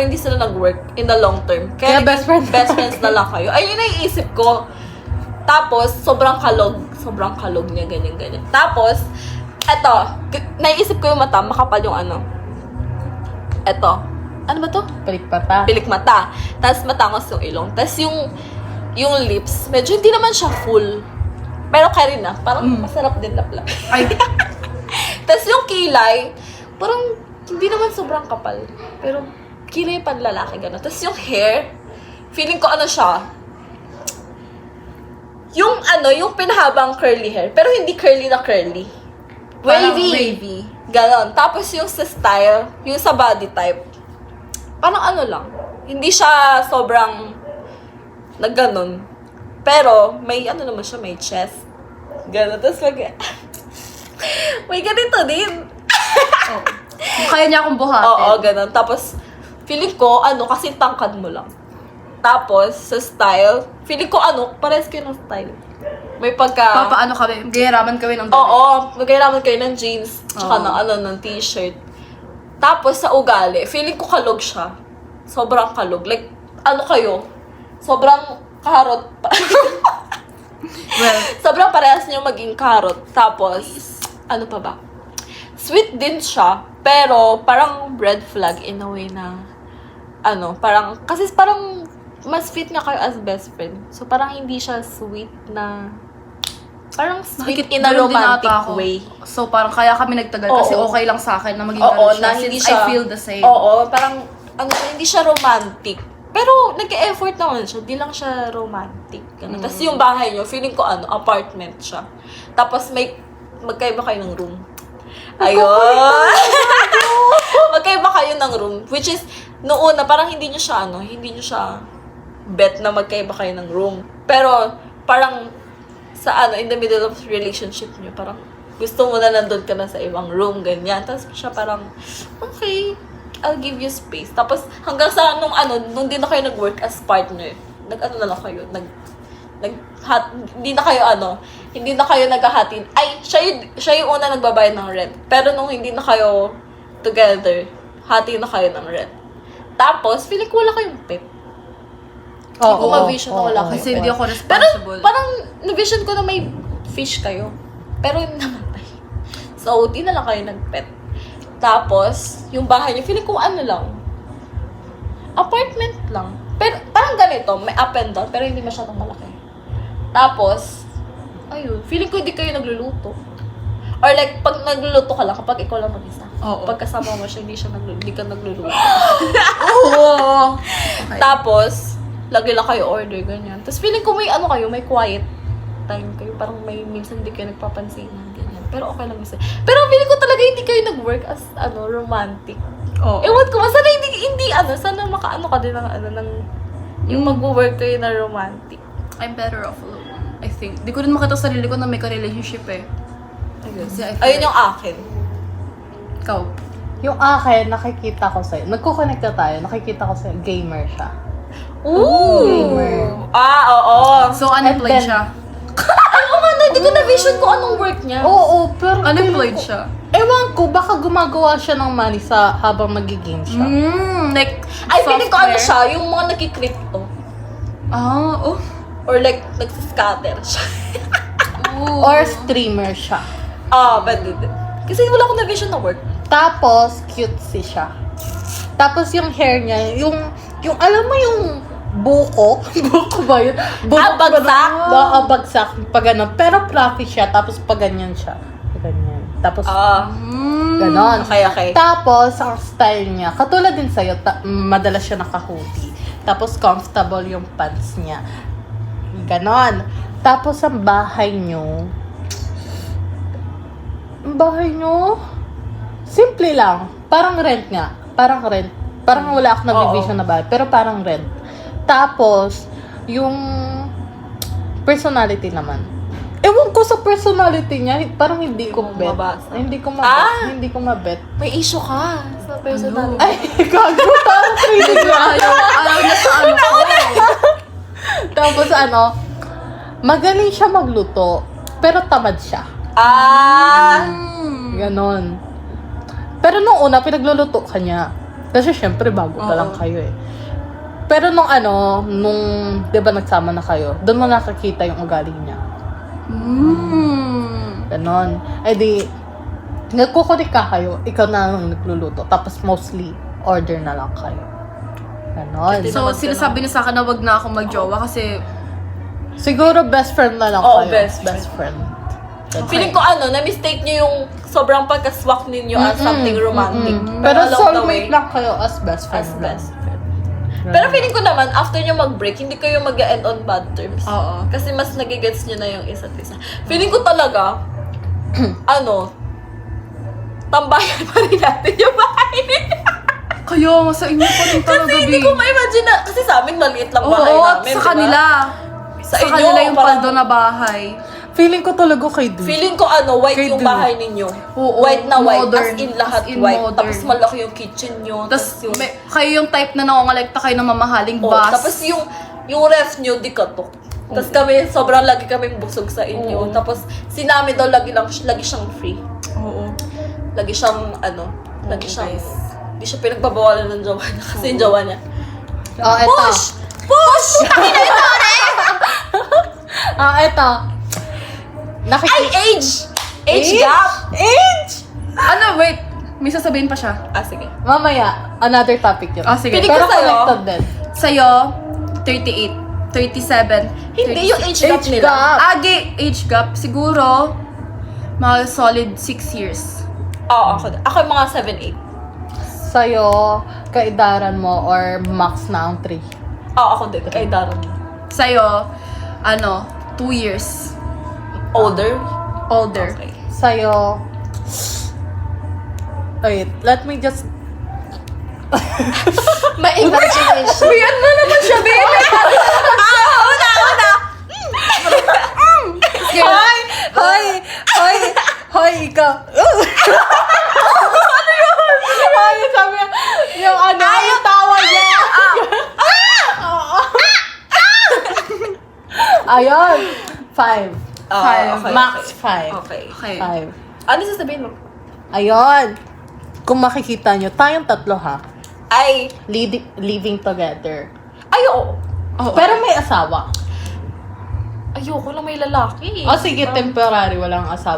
hindi sila nag-work in the long term. Kaya best friends. Best friends na lang kayo. Ayun na iisip ko. Tapos, sobrang kalog. Sobrang kalog niya, ganyan. Tapos, eto, naiisip ko yung mata, makapal yung ano. Eto. Ano ba to? Pilik-mata. Pilik-mata. Tapos matangos yung ilong. Tapos yung lips, medyo hindi naman siya full. Pero carry na. Parang masarap din laplap. Ay, Tapos yung kilay, parang hindi naman sobrang kapal. Pero kilay pan lalaki, gano'n. Tapos yung hair, feeling ko ano siya, yung pinahabang curly hair. Pero hindi curly na curly. Parang Wavy. wavy. Ganon. Tapos yung sa style, yung sa body type, parang ano lang. Hindi siya sobrang nagganon. Pero, may ano naman siya, may chest. Ganon. Tapos may ganito din. oh. Kaya niya akong buhatin. Oo, ganon. Tapos, feeling ko, kasi tangkad mo lang. Tapos, sa style, feeling ko, parehas kayo ng style. May pagka... Papaano kami? Gayaraman kami ng damit. Oo, magkailangan kayo ng jeans, tsaka Oo. ng t-shirt. Tapos, sa ugali, feeling ko kalog siya. Sobrang kalog. Like, kayo? Sobrang karot. Well, Sobrang parehas niyo maging karot. Tapos, ano pa ba? Sweet din siya, pero parang red flag in a way na, kasi parang mas fit nga kayo as best friend. So, parang hindi siya sweet na, parang sweet in a ganun din romantic ata ako. way. So, parang kaya kami nagtagal kasi Oo. okay lang sa akin na maging Oo, ganun siya. na Since hindi siya, I feel the same. Oo, parang, hindi siya romantic. Pero, nag-e-effort naman siya. Di lang siya romantic. Tapos yung bahay niyo, feeling ko apartment siya. Tapos magkaiba kayo ng room. Ayun! Magkaiba kayo ng room. Which is, noon na parang hindi niyo siya bet na magkaiba kayo ng room. Pero, parang, in the middle of relationship niyo, parang, gusto mo na nandun ka na sa ibang room, ganyan. Tapos siya parang, okay, I'll give you space. Tapos, hanggang sa, nung di na kayo nag-work as partner, na lang kayo, hindi na kayo naghahatin. Ay, siya yung una nagbabayad ng rent. Pero nung hindi na kayo together, hati na kayo ng rent. Tapos, feeling ko wala kayong pet. Hindi ko ma-vision na wala kayong Kasi pet. hindi ako Pero, responsible. parang, na-vision ko na may fish kayo. Pero yung namatay. So, di na lang kayo nag-pet. Tapos, yung bahay niyo, feeling ko lang. Apartment lang. Pero, parang ganito, may up and down, pero hindi masyadong malaki. Tapos, ayun, feeling ko hindi kayo nagluluto. Or like, pag nagluluto ka lang, kapag ikaw lang mag-isa. Oo. Pag kasama mo siya, hindi ka nagluluto. Oo. Okay. Tapos, lagi lang kayo order, ganyan. Tapos feeling ko may may quiet time kayo. Parang minsan hindi kayo nagpapansinan, ganyan. Pero okay lang minsan. Pero feeling ko talaga hindi kayo nag-work as, romantic. Oo. Ewan ko, sana sana makaano ka din ng, yung mag-work kayo na romantic. I'm better off alone, I think. Di ko rin makita sa sarili ko na may ka-relationship eh. Kasi I feel Ayun yung akin. Ikaw. Yung akin, nakikita ko sa'yo. Nagko-connect na tayo. Nakikita ko sa'yo. Gamer siya. Ooh! Gamer. Oo. So, unemployed And then- siya. Hindi ko na-vision ko anong work niya. Oo, pero... Unemployed feeling ko- siya. Ewan ko, baka gumagawa siya ng money habang nag-game siya. Like, Ay, feeling ko software. siya, yung mga nagki-crypto. Oh. Or like, nagsiscatter siya. Ooh. Or streamer siya. Pwede din. Kasi wala akong na-vision na work. Tapos, cutesy siya. Tapos yung hair niya, yung alam mo yung buko? Buko ba yun? Bagsak? Bagsak. Pag ano. Pero fluffy siya, tapos pag ganyan siya. Ganyan. Tapos, ganon. Okay. Tapos, ang style niya, katulad din sa'yo, madalas siya naka-hoodie. Tapos, comfortable yung pants niya. Ganon. Tapos, ang bahay niyo, simple lang. Parang rent nga. Parang rent. Parang wala akong nag-vision na bahay. Pero parang rent. Tapos, yung personality naman. Ewan ko sa personality niya, parang hindi ko mo bet. mabasa. Hindi ko mabet. Hindi ko mabet. May issue ka sa personality. Ay, gago. Parang feeling ko. Ayaw niya sa ano ko. Tapos magaling siya magluto. Pero tamad siya. Ah! Ganon. Pero nung una, pinagluluto ka niya. Kasi syempre, bago pa lang Oo. kayo eh. Pero nung, di ba nagsama na kayo, doon mo nakakita yung ugali niya. Ganon. Eh di, nagkukulik ka kayo, ikaw na lang nagluluto. Tapos mostly, order na lang kayo. Ganon. So, sinasabi niya sa akin na wag na ako magjowa kasi Siguro best friend na lang Oo, kayo. best friend. Feeling ko na-mistake niyo yung sobrang pagkaswak ninyo as something romantic. Pero along the way, soulmate lang kayo as best friend. as best friend. Pero feeling ko naman, after nyo mag-break, hindi kayo mag-end on bad terms. Oo. Kasi mas nagigets nyo na yung isa't isa. Feeling ko talaga, tambayan pa rin natin yung bahay nila. kaya nga sa inyo pa rin talaga, Kasi hindi ko ma-imagine na, kasi sa amin maliit lang Oo, bahay at namin. sa diba? kanila. Sa Sa inyo, kanila yung parang- paldo na bahay. Feeling ko talaga kay Dee. Feeling ko white Kay yung Drew. bahay ninyo. Oo, White na white, modern. as in lahat As in white. modern. Tapos malaki yung kitchen nyo. Tapos yung... kayo yung type na nangongalekta kayo ng mamahaling Oh, bus. tapos yung ref nyo, di katok. Tapos kami, sobrang lagi kaming busog sa inyo. Oo. Tapos si Nami daw lagi siyang free. Oo. Lagi siyang, lagi Oo, siyang, guys. di siya pinagbabawalan ng jowa niya. Kasi yung jowa niya, Oh, eto. push! Push! Eto. Ay, age! Age Age? gap! Age! Ano, wait. May sasabihin pa siya. Ah, sige. Mamaya, another topic yun. Ah, sige. Piling ko Pero sa'yo. connected din. Sa'yo, 38, 37, Hindi 36. yung age gap Age nila. gap. Age gap, siguro, mga solid 6 years. Oo, ako yung mga 7-8. Sa'yo, kaidaran mo or max na ang 3. Oo, ako din. Kay Daron. Sa'yo, 2 years Older? older. Okay. Sa'yo, wait, let me just... May imagination. Uy, ano naman siya, baby? Una! Hoy, ikaw. Ano yun? Hoy, sabi niya, yung yung tawa niya. Ayun. 5. Okay, Max 5. Okay. Okay. 5. Ano sasabihin mo? Ayun. Kung makikita nyo, tayong tatlo ha, Ay, living together. oo. Pero may asawa. Ayoko lang may lalaki. O sige, temporary, walang asawa.